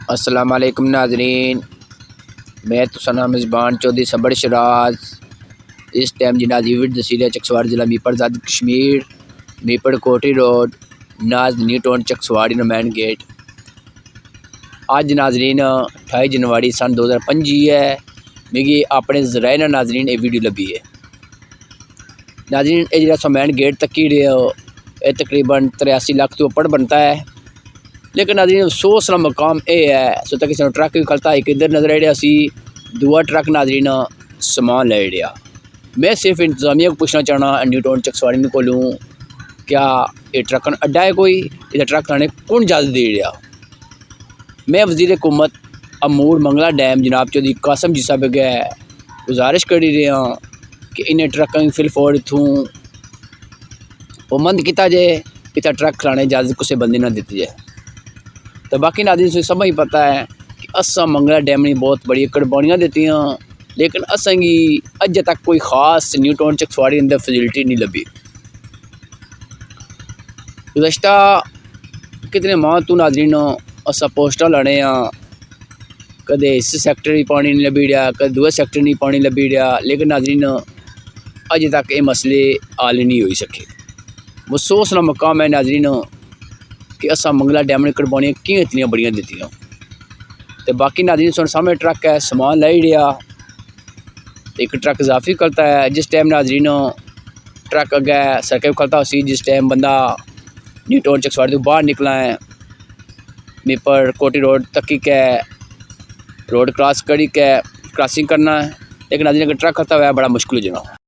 السلام علیکم ناظرین، میں تو میزبان چودھری صبر شراز اس ٹائم جنازی وڈ دسیلہ چکسواڑ ضلع میپر زاد کشمیر میپر کوٹی روڈ ناز نیو ٹاؤن چکسواڑ مین گیٹ۔ آج ناظرین 28 جنوری سن 2025 ہے۔ میگی اپنے ذرائع ناظرین یہ ویڈیو لبھی ہے۔ ناظرین یہ جڑا سو مین گیٹ تک ہی یہ تقریباً 83 لاکھ تو اوپر بنتا ہے، لیکن ناظرین افسوس والا مقام یہ ہے سو تک کسی ٹرک بھی کھلتا ایک ادھر نظر آ رہا سی، دعا ٹرک ناظرین سامان لے رہا۔ میں صرف انتظامیہ کو پوچھنا چاہنا نیو ٹاؤن چکسواڑی کو لوں، کیا یہ ٹرک اڈا ہے کوئی؟ یہ ٹرک لانے کون اجازت دے رہا؟ میں وزیر حکومت امور منگلا ڈیم جناب چودھری قاسم جی صاحب کے گزارش کری رہا کہ انہیں ٹرکاں فل فور اتوں پابند کیتا جائے، اتنا ٹرک کھلانے اجازت کسی بندے نہ دیتی جائے۔ تو باقی ناظرین سے سب ہی پتہ ہے کہ اساں منگلا ڈیم نے بہت بڑی قربانیاں دیتی ہیں، لیکن اساں کی اجے تک کوئی خاص نیو ٹاؤن چکسواڑی اندر فیسلٹی نہیں لبھی۔ گزشتہ کتنے ماہ تو ناظرین اساں پوسٹر لانے ہیں، کدے اس سیکٹر ہی پانی نہیں لبھی رہا، کدے دوسرے سیکٹر نہیں پانی لبھی رہا، لیکن ناظرین اجے تک یہ مسئلے حل نہیں ہوئی سکے۔ افسوس والا مقام ہے ناظرین کہ اساں منگلا ڈیم نے قربانیاں کیوں اتنی بڑیاں دیتیاں۔ تو باقی ناظرین سن سامنے ٹرک ہے سامان لے رہا، ایک ٹرک اضافی کرتا ہے جس ٹائم ناظرین ٹرک اگے سڑکیں کھلتا اسی جس ٹائم بندہ نیو ٹاؤن چکسواڑی تو باہر نکلا ہے میپر کوٹی روڈ تکی کے روڈ کراس کری کے کراسنگ کرنا ہے، لیکن ناظرین اگر ٹرک کرتا ہوا ہے بڑا مشکل ہو جانا۔